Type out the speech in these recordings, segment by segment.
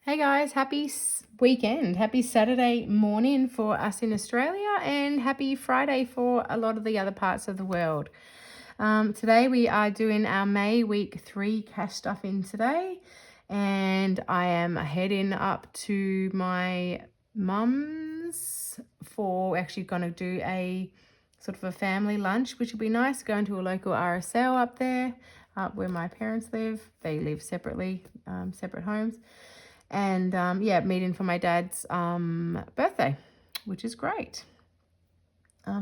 Hey guys, happy weekend. Happy Saturday morning for us in Australia and happy Friday for a lot of the other parts of the world. Today we are doing our May week 3 cash stuffing today, and I am heading up to my mum's for actually going to do a sort of a family lunch, which will be nice, going to a local RSL up there, up where my parents live. They live separately, separate homes. And meeting for my dad's birthday, which is great.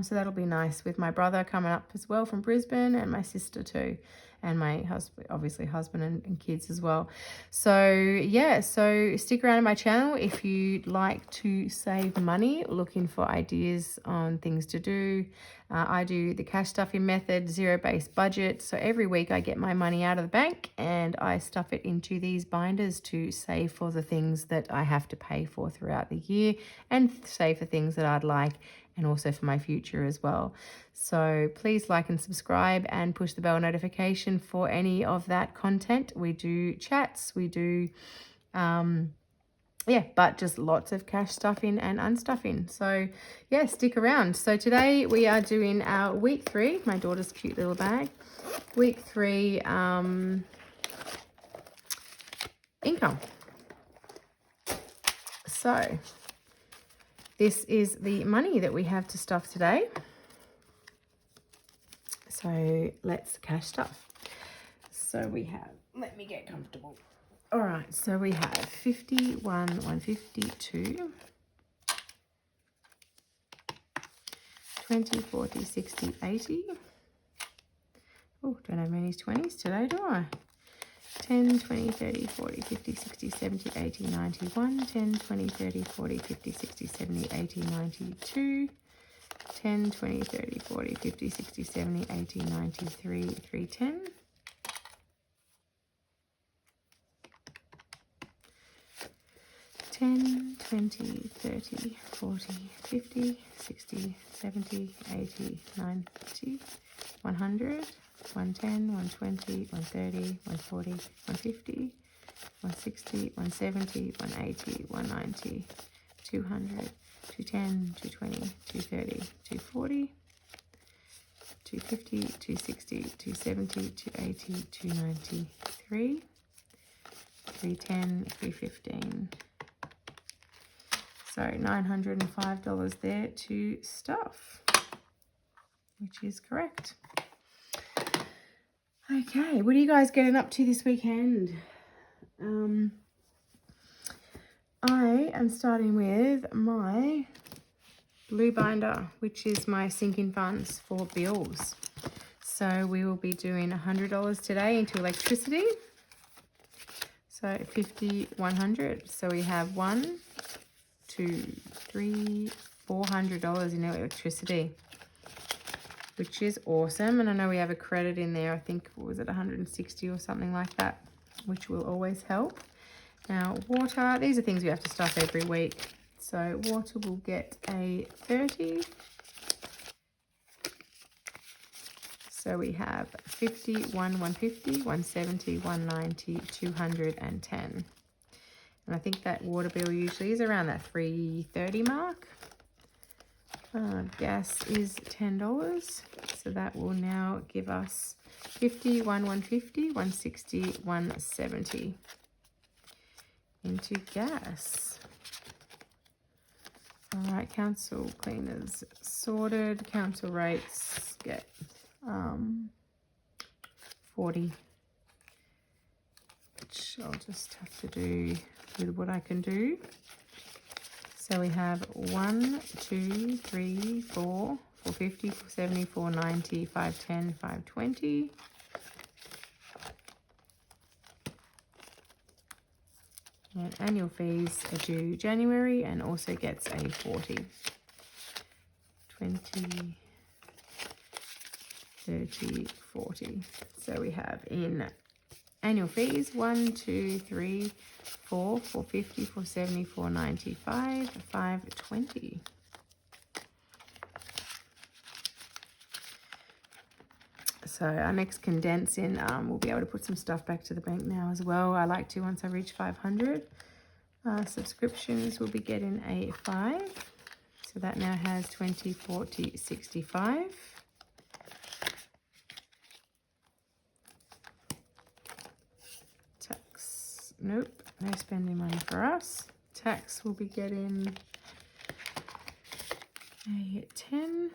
So that'll be nice with my brother coming up as well from Brisbane, and my sister too, and my husband, obviously husband and kids as well. So so stick around in my channel if you'd like to save money, looking for ideas on things to do. I do the cash stuffing method, zero-based budget. So every week I get my money out of the bank and I stuff it into these binders to save for the things that I have to pay for throughout the year, and save for things that I'd like, and also for my future as well. So please like and subscribe and push the bell notification for any of that content. We do chats, we do but just lots of cash stuffing and unstuffing. So stick around. So today we are doing our week 3, my daughter's cute little bag, week 3 income. So this is the money that we have to stuff today. So let's cash stuff. So we have, let me get comfortable. All right, so we have 51, 152, 20, 40, 60, 80. Oh, don't have many 20s today, do I? 10, 20, 30, 40, 50, 60, 70, 80, 91, 10, 20, 30, 40, 50, 60, 70, 80, 92, 10, 20, 30, 40, 50, 60, 70, 80, 93, 310. 10, 20, 30, 40, 50, 60, 70, 80, 90, 100, 110, 120, 130, 140, 150, 160, 170, 180, 190, 200, 210, 220, 230, 240, 250, 260, 270, 280, 293, 310, 315. So $905 there to stuff, which is correct. Okay, what are you guys getting up to this weekend? I am starting with my blue binder, which is my sinking funds for bills. So we will be doing $100 today into electricity. So 50, 100. So we have $1, $2, $3, $400 in electricity, which is awesome. And I know we have a credit in there. I think, what was it, 160 or something like that, which will always help. Now water, these are things we have to stuff every week. So water will get a 30. So we have 50, 150, 170, 190, 210. And I think that water bill usually is around that $3.30 mark. Gas is $10. So that will now give us 50, 150, 160, 170 into gas. All right, council cleaners sorted. Council rates get 40, which I'll just have to do with what I can do. So we have 1, 2, 3, 4, 450, 470, 490, 510, 520. And annual fees are due January and also gets a 40. 20, 30, 40. So we have in annual fees 1, 2, 3, 4, 450, 470, 495, 520. So our next condense in, we'll be able to put some stuff back to the bank now as well. I like to once I reach 500. Subscriptions will be getting a 5. So that now has 20, 40, 65. Tax, nope, no spending money for us. Tax will be getting a 10.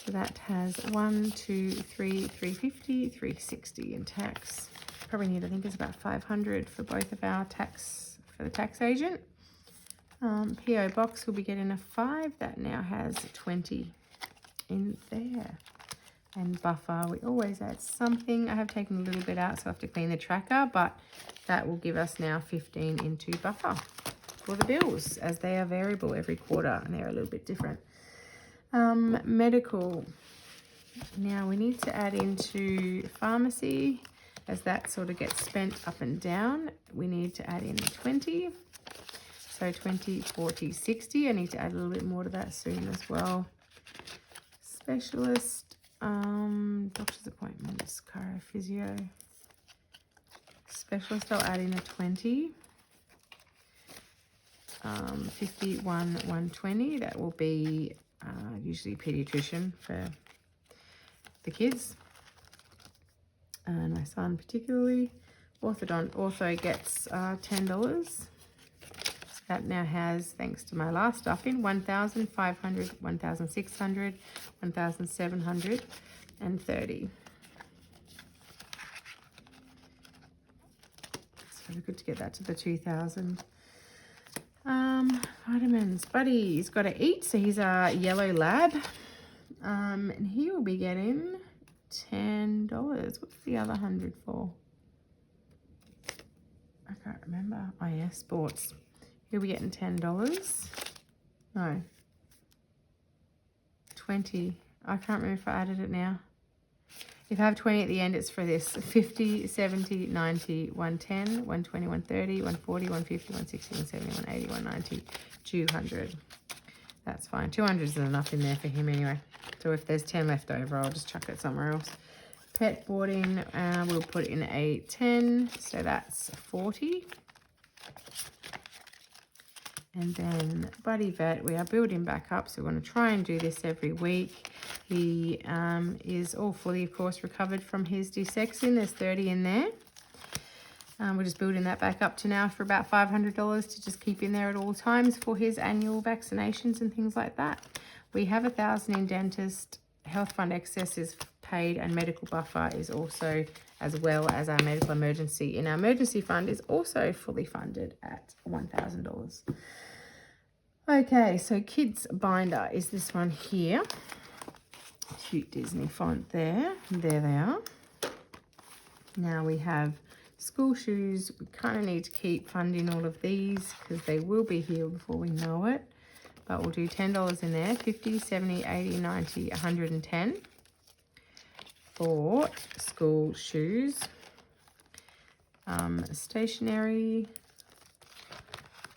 So that has 1, 2, 3, 350, 360 in tax. Probably need, I think it's about 500 for both of our tax, for the tax agent. PO box will be getting a 5. That now has 20 in there. And buffer, we always add something. I have taken a little bit out, so I have to clean the tracker, but that will give us now 15 into buffer for the bills, as they are variable every quarter and they're a little bit different. Medical. Now we need to add into pharmacy, as that sort of gets spent up and down. We need to add in 20. So 20, 40, 60. I need to add a little bit more to that soon as well. Specialist, doctor's appointments, chiro, physio. Specialist, I'll add in a 20. 51, 120. That will be usually pediatrician for the kids. And my son particularly. Ortho gets $10. So that now has, thanks to my last stuffing, 1,500, 1,600, 1,730. It's very good to get that to the 2,000. Vitamins. Buddy's got to eat, so he's a yellow lab. And he will be getting $10. What's the other 100 for? I can't remember. Oh yeah, sports. He'll be getting $10. No. 20. I can't remember if I added it now. If I have 20 at the end, it's for this. 50, 70, 90, 110, 120, 130, 140, 150, 160, 170, 180, 190, 200. That's fine. 200 is enough in there for him anyway. So if there's 10 left over, I'll just chuck it somewhere else. Pet boarding, we'll put in a 10. So that's 40. And then Buddy Vet, we are building back up, so we're going to try and do this every week. He is all fully, of course, recovered from his desexing. There's 30 in there. We're just building that back up to now for about $500 to just keep in there at all times for his annual vaccinations and things like that. We have 1,000 in dentist. Health fund excess is paid, and medical buffer is also, as well as our medical emergency. In our emergency fund is also fully funded at $1,000. Okay, so kids binder is this one here. Cute Disney font there. There they are. Now we have school shoes. We kind of need to keep funding all of these because they will be here before we know it. But we'll do $10 in there. 50, 70, 80, 90, 110 for school shoes. Stationery,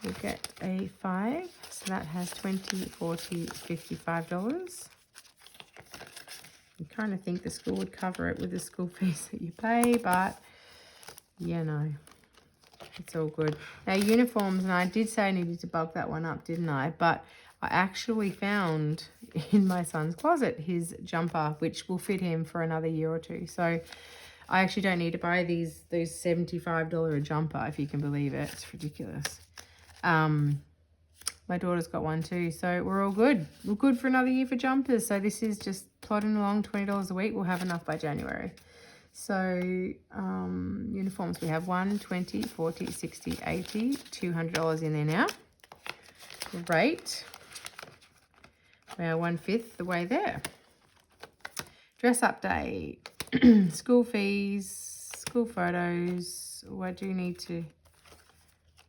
we'll get a 5. So that has 20, 40, $55. You kind of think the school would cover it with the school fees that you pay, but you know, it's all good. Now uniforms, and I did say I needed to bulk that one up, didn't I? But I actually found in my son's closet his jumper, which will fit him for another year or two. So I actually don't need to buy those $75 a jumper, if you can believe it. It's ridiculous. My daughter's got one too, so we're all good. We're good for another year for jumpers. So this is just plodding along, $20 a week. We'll have enough by January. So uniforms, we have 1, 20, 40, 60, 80, $200 in there now. Great. We are 1/5 the way there. Dress up day, school fees, school photos. Oh, I do need to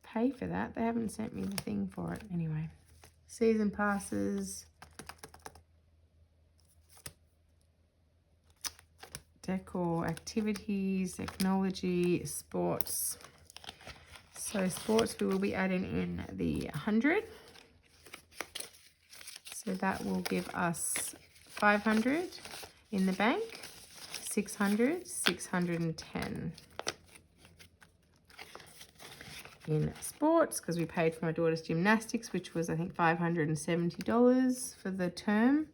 pay for that. They haven't sent me the thing for it anyway. Season passes, decor, activities, technology, sports. So sports, we will be adding in the 100. So that will give us 500 in the bank, 600, 610. in sports because we paid for my daughter's gymnastics, which was I think $570 for the term.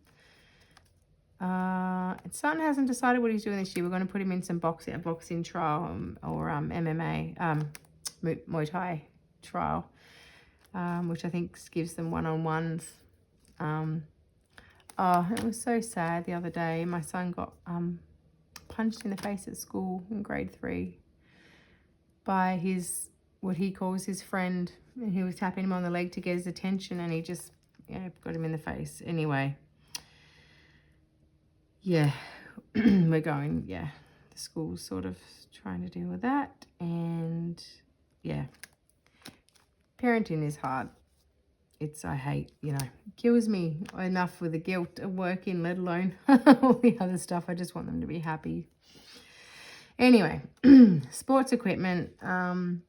And son hasn't decided what he's doing this year. We're going to put him in some boxing, a boxing trial or MMA, Muay Thai trial, which I think gives them one-on-ones. Oh, it was so sad the other day. My son got punched in the face at school in grade 3 by what he calls his friend, and he was tapping him on the leg to get his attention, and he just got him in the face. Anyway, yeah, we're going, the school's sort of trying to deal with that, and yeah, parenting is hard. I hate, kills me enough with the guilt of working, let alone all the other stuff. I just want them to be happy. Anyway, sports equipment, I'm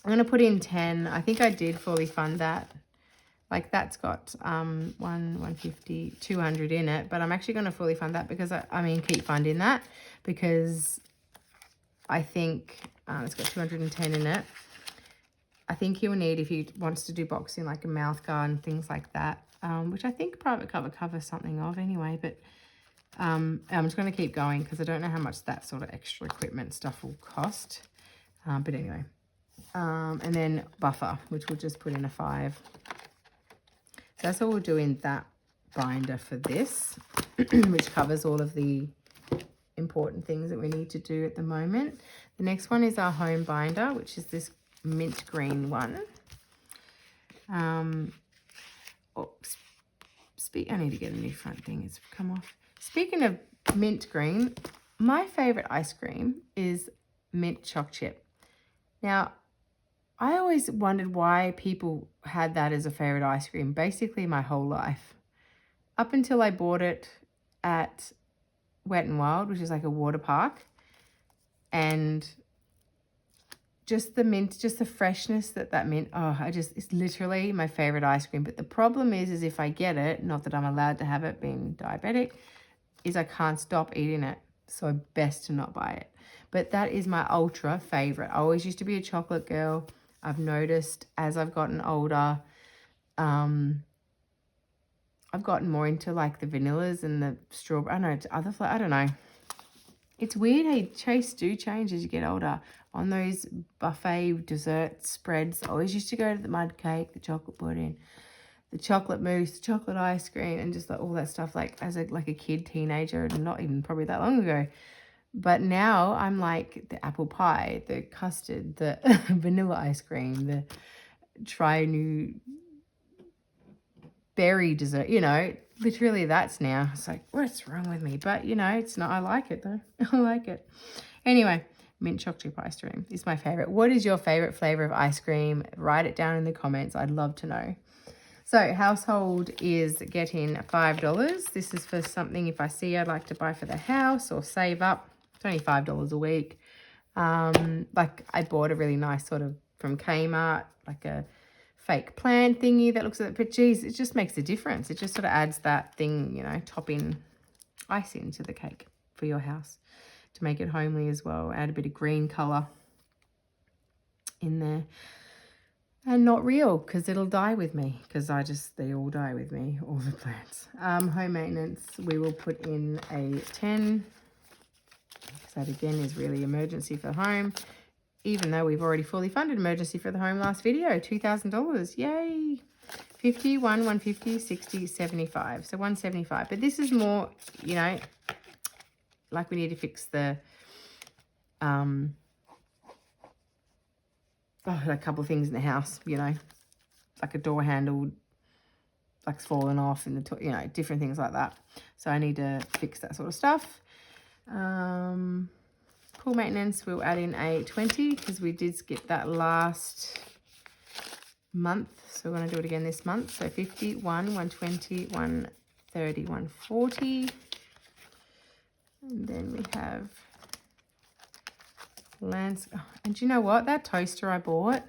going to put in 10. I think I did fully fund that. Like that's got 150, 200 in it, but I'm actually going to fully fund that because keep funding that because I think it's got 210 in it. I think he'll need, if he wants to do boxing, like a mouth guard and things like that, which I think private cover covers something of anyway. But I'm just going to keep going because I don't know how much that sort of extra equipment stuff will cost. But anyway, and then buffer, which we'll just put in a 5. So that's all we'll do in that binder for this, which covers all of the important things that we need to do at the moment. The next one is our home binder, which is this mint green one. I need to get a new front thing. It's come off. Speaking of mint green, my favorite ice cream is mint choc chip. Now, I always wondered why people had that as a favorite ice cream basically my whole life, up until I bought it at Wet n Wild, which is like a water park, and just the mint, just the freshness that mint, it's literally my favorite ice cream. But the problem is if I get it, not that I'm allowed to have it being diabetic, is I can't stop eating it. So best to not buy it. But that is my ultra favorite. I always used to be a chocolate girl. I've noticed as I've gotten older, I've gotten more into like the vanillas and the strawberry. I don't know. It's weird how tastes do change as you get older. On those buffet dessert spreads, I always used to go to the mud cake, the chocolate pudding, the chocolate mousse, the chocolate ice cream, and just like all that stuff like as a kid, teenager, and not even probably that long ago. But now I'm like the apple pie, the custard, the vanilla ice cream, the new berry dessert, literally that's now. It's like, what's wrong with me? But, it's not. I like it though. I like it. Anyway, mint choc chip ice cream is my favorite. What is your favorite flavor of ice cream? Write it down in the comments. I'd love to know. So household is getting $5. This is for something if I see I'd like to buy for the house or save up. It's only $5 a week. Like I bought a really nice sort of from Kmart, like a fake plant thingy that looks at it. But geez, it just makes a difference. It just sort of adds that thing, topping icing to the cake for your house to make it homely as well. Add a bit of green color in there. And not real, because it'll die with me, because they all die with me, all the plants. Home maintenance, we will put in a 10, because that again is really emergency for home, even though we've already fully funded emergency for the home last video, $2,000, yay. 50, 150, 60, 75, so 175. But this is more, like we need to fix the, a couple of things in the house, like a door handle, like fallen off in the, different things like that. So I need to fix that sort of stuff. Pool maintenance, we'll add in a 20 because we did skip that last month. So we're going to do it again this month. So 50, 120, 130, 140. And then we have and do you know what? That toaster I bought,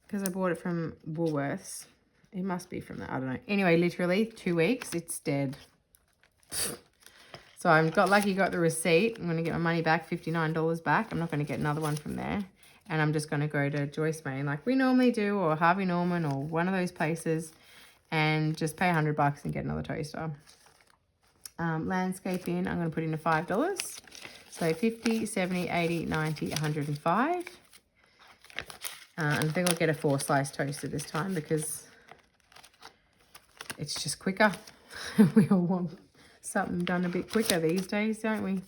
because I bought it from Woolworths. It must be from that. I don't know. Anyway, literally 2 weeks, it's dead. So I got lucky, got the receipt. I'm going to get my money back, $59 back. I'm not going to get another one from there. And I'm just going to go to Joyce Main like we normally do, or Harvey Norman, or one of those places, and just pay $100 and get another toaster. Landscaping, I'm going to put in a $5. So 50, 70, 80, 90, 105. And I think I'll get a 4-slice toaster this time because it's just quicker. We all want something done a bit quicker these days, don't we?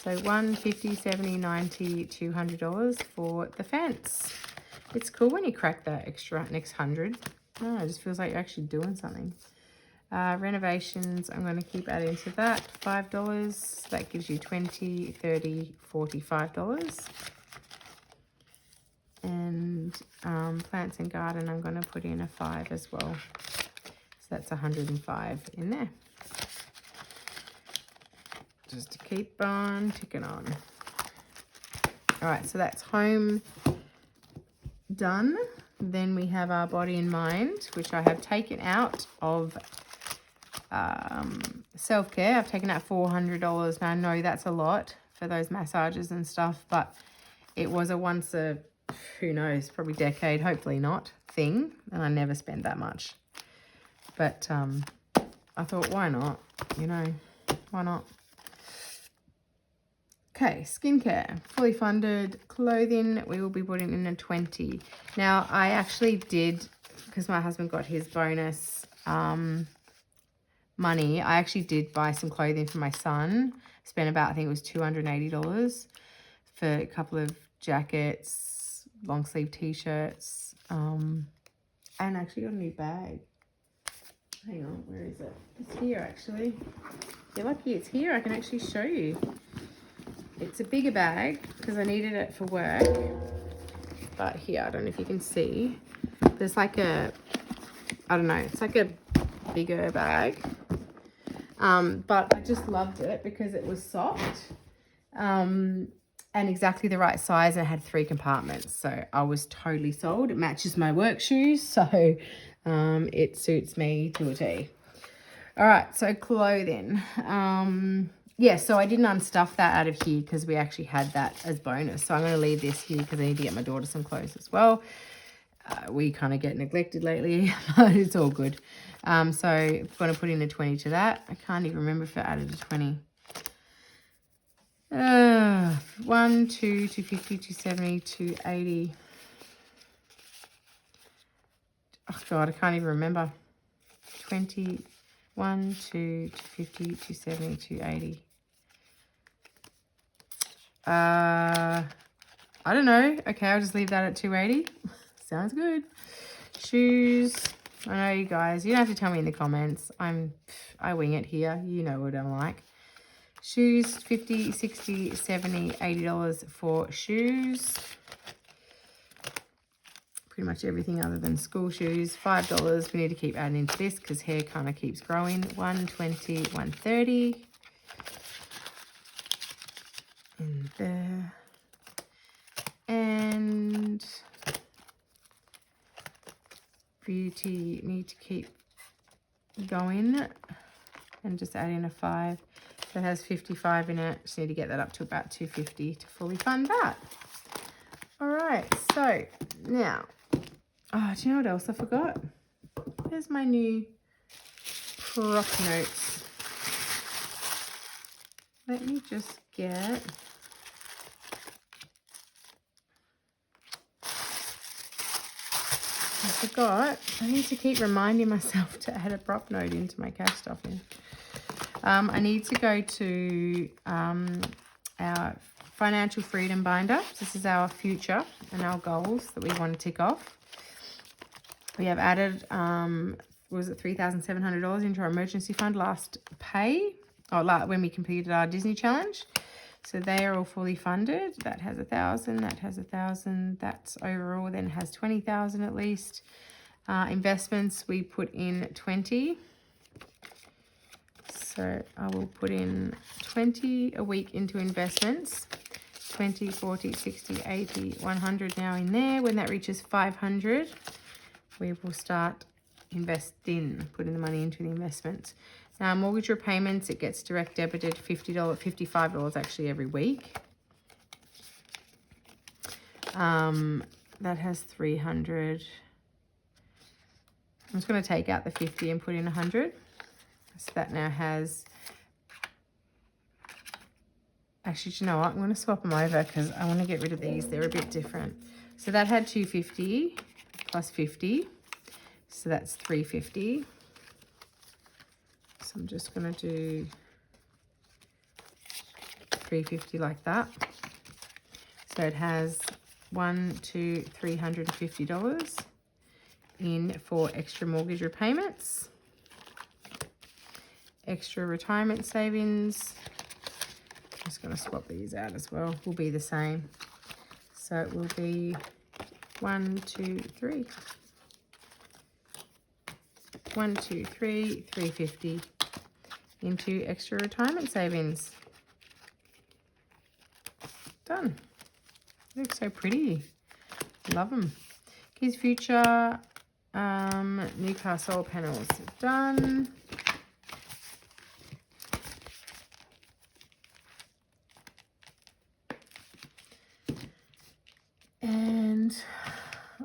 So 150, 70, 90, $200 for the fence. It's cool when you crack that extra next 100. Oh, it just feels like you're actually doing something. Renovations, I'm going to keep adding to that. $5. That gives you $20, $30, $45. And plants and garden, I'm going to put in a 5 as well. So that's 105 in there. Just to keep on ticking on. All right, so that's home done. Then we have our body and mind, which I have taken out of self-care. I've taken out $400. Now I know that's a lot for those massages and stuff, but it was a once a, who knows, probably decade, hopefully not, thing. And I never spend that much. But I thought, why not? You know, why not? Okay, skincare, fully funded. Clothing, we will be putting in a 20. Now, I actually did, because my husband got his bonus money, I actually did buy some clothing for my son. Spent about, I think it was $280 for a couple of jackets, long sleeve t-shirts, and actually got a new bag. Hang on, where is it? It's here, actually. You're lucky it's here. I can actually show you. It's a bigger bag because I needed it for work. But here, I don't know if you can see. There's like a, I don't know, it's like a bigger bag. But I just loved it because it was soft and exactly the right size, and it had 3 compartments. So I was totally sold. It matches my work shoes, so it suits me to a T. All right, so clothing. Yeah, so I didn't unstuff that out of here because we actually had that as bonus. So I'm going to leave this here because I need to get my daughter some clothes as well. We kind of get neglected lately, but it's all good. So I'm going to put in a 20 to that. I can't even remember if I added a 20. 1, 2, 250, 270, 280. Oh, God, I can't even remember. 20, 1, 2, 250, 270, 280. I don't know. Okay, I'll just leave that at 280. Sounds good. Shoes. I know you guys, you don't have to tell me in the comments. I wing it here. You know what I'm like. Shoes, $50, $60, $70, $80 for shoes. Pretty much everything other than school shoes. $5. We need to keep adding into this because hair kind of keeps growing. 120, 130. In there. And beauty, need to keep going and just add in a 5. That has 55 in it. Just need to get that up to about 250 to fully fund that. All right, so now, oh, do you know what else I forgot? There's my new prop notes. Let me just get, I forgot. I need to keep reminding myself to add a prop note into my cash stuffing. I need to go to our financial freedom binder. This is our future and our goals that we want to tick off. We have added, was it $3,700 into our emergency fund last pay, or when we completed our Disney challenge. So they are all fully funded. That has 1,000, that has 1,000, that's overall then has 20,000 at least. Investments, we put in 20. So I will put in 20 a week into investments. 20, 40, 60, 80, 100 now in there. When that reaches 500, we will start investing, putting the money into the investments. Now, mortgage repayments, it gets direct debited $50, $55 actually every week. That has 300. I'm just going to take out the 50 and put in 100. So that now has, actually, do you know what? I'm going to swap them over because I want to get rid of these. They're a bit different. So that had 250 plus 50. So that's 350. So I'm just going to do 350 like that. So it has $350 in for extra mortgage repayments, extra retirement savings. I'm just going to swap these out as well. Will be the same. So it will be 1, 2, 3. 1, 2, 3, 350 into extra retirement savings. Done. They look so pretty. Love them. Kids Future new car solar panels done. And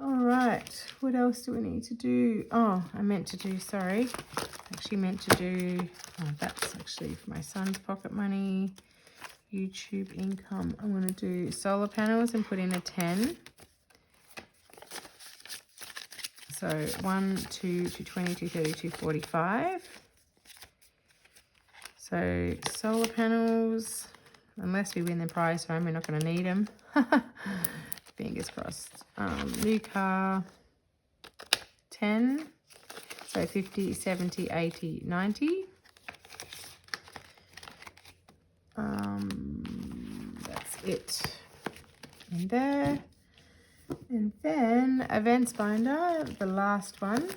all right, what else do we need to do? Oh, I meant to do, sorry. Actually meant to do, oh, that's actually for my son's pocket money. YouTube income. I'm going to do solar panels and put in a 10. So 1, 2, 220, 230, 245. So solar panels, unless we win the prize home, we're not going to need them. Fingers crossed. New car, 10. So 50, 70, 80, 90. That's it in there. And then events binder, the last one,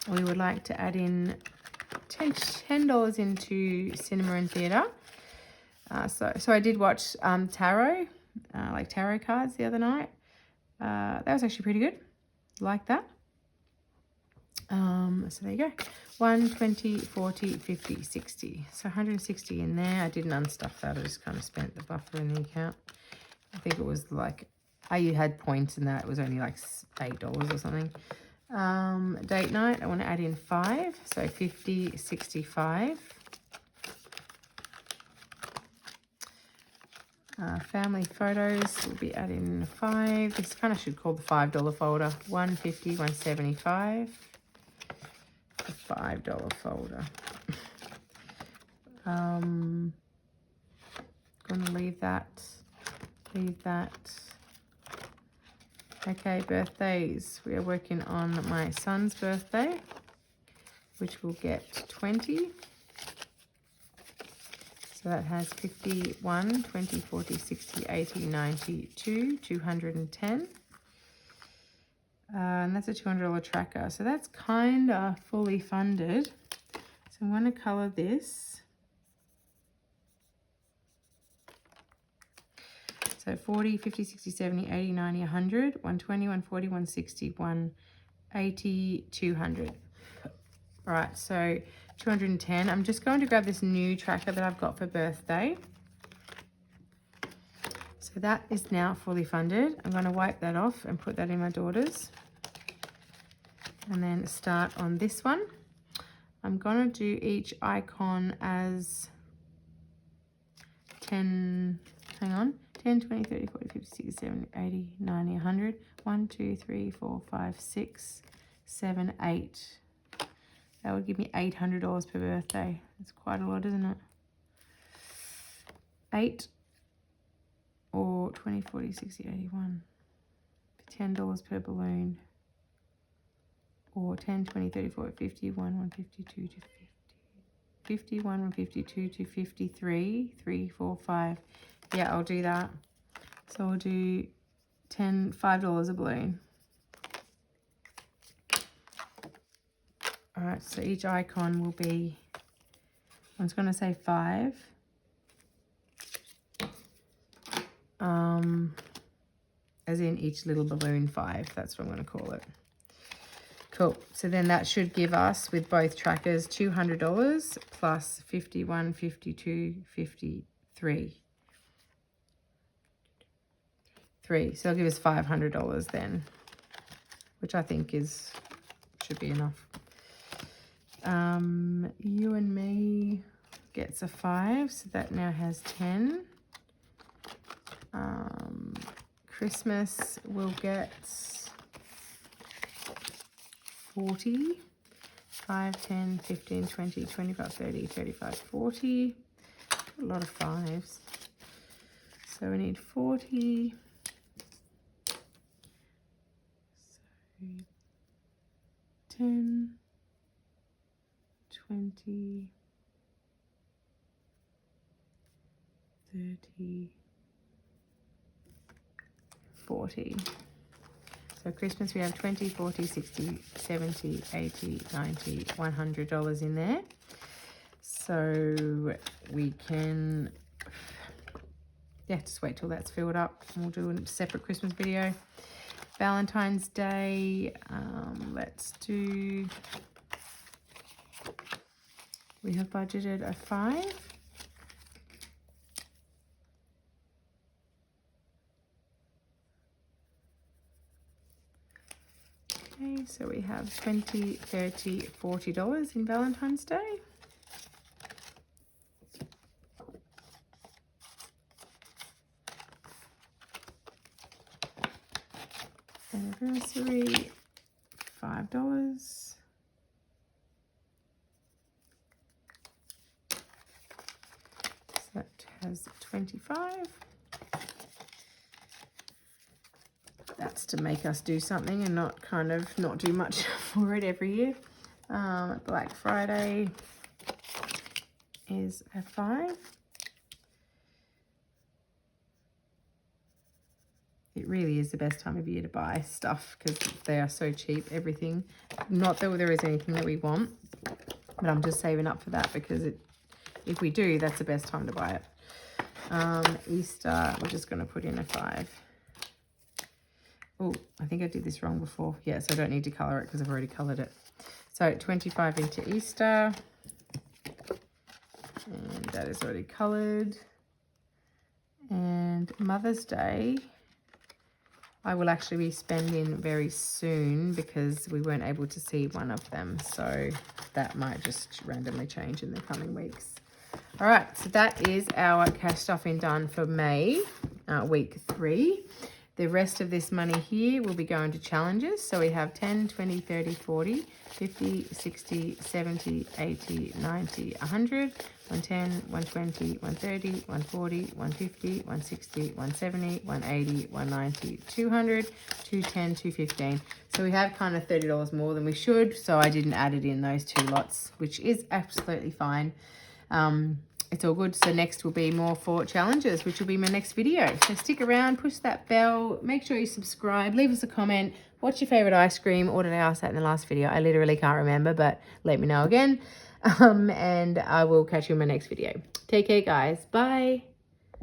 we would like to add in $10 into cinema and theatre. So I did watch tarot, like tarot cards the other night. That was actually pretty good. Like that. So there you go. 1, 20, 40, 50, 60. So 160 in there. I didn't unstuff that. I just kind of spent the buffer in the account. I think it was like, you had points in that. It was only like $8 or something. Date night, I want to add in 5. So 50, 65. Family photos, we'll be adding 5. This kind of should call the $5 folder. 150, 175. The $5 folder. Gonna leave that. Okay, birthdays. We are working on my son's birthday, which will get 20. So that has 51, 20, 40, 60, 80, 92, 210. And that's a $200 tracker. So that's kind of fully funded. So I'm going to color this. So 40, 50, 60, 70, 80, 90, 100, 120, 140, 160, 180, 200. All right, so 210. I'm just going to grab this new tracker that I've got for birthday. So that is now fully funded. I'm going to wipe that off and put that in my daughter's. And then start on this one. I'm going to do each icon as 10, hang on, 10, 20, 30, 40, 50, 60, 70, 80, 90, 100. 1, 2, 3, 4, 5, 6, 7, 8. That would give me $800 per birthday. That's quite a lot, isn't it? 8 or 20, 40, 60, 81. $10 per balloon. Or 10, 20, 30, 40, 50, 1, 152 to 50. 51, 152 to 53, 3, 4, 5. Yeah, I'll do that. So I'll do $5 a balloon. All right, so each icon will be, I was going to say 5. As in each little balloon 5. That's what I'm going to call it. Cool. So then that should give us, with both trackers, $200 plus 51, 52, 53. 3. So it'll give us $500 then, which I think should be enough. You and me gets a 5, so that now has 10. Christmas will get 40. 5, 10, 15, 20, 25, 30, 35, 40. A lot of 5s. So we need 40. So 10, 20, 30, 40. So Christmas we have 20, 40, 60, 70, 80, 90, $100 in there. So we can, just wait till that's filled up and we'll do a separate Christmas video. Valentine's Day, let's do, we have budgeted a 5. Okay, so we have $20, $30, $40 in Valentine's Day. Anniversary, $5. So that has 25. That's to make us do something and not do much for it every year. Black Friday is a 5. It really is the best time of year to buy stuff because they are so cheap, everything. Not that there is anything that we want, but I'm just saving up for that because if we do, that's the best time to buy it. Easter, we're just going to put in a 5. Oh, I think I did this wrong before. Yeah, so I don't need to colour it because I've already coloured it. So 25 into Easter. And that is already coloured. And Mother's Day, I will actually be spending very soon because we weren't able to see one of them. So that might just randomly change in the coming weeks. All right, so that is our cash stuffing done for May, week 3. The rest of this money here will be going to challenges. So we have 10, 20, 30, 40, 50, 60, 70, 80, 90, 100, 110, 120, 130, 140, 150, 160, 170, 180, 190, 200, 210, 215. So we have kind of $30 more than we should. So I didn't add it in those 2 lots, which is absolutely fine. It's all good. So next will be more for challenges, which will be my next video. So stick around, push that bell, make sure you subscribe, leave us a comment. What's your favorite ice cream? Or did I ask that in the last video? I literally can't remember, but let me know again. And I will catch you in my next video. Take care, guys. Bye.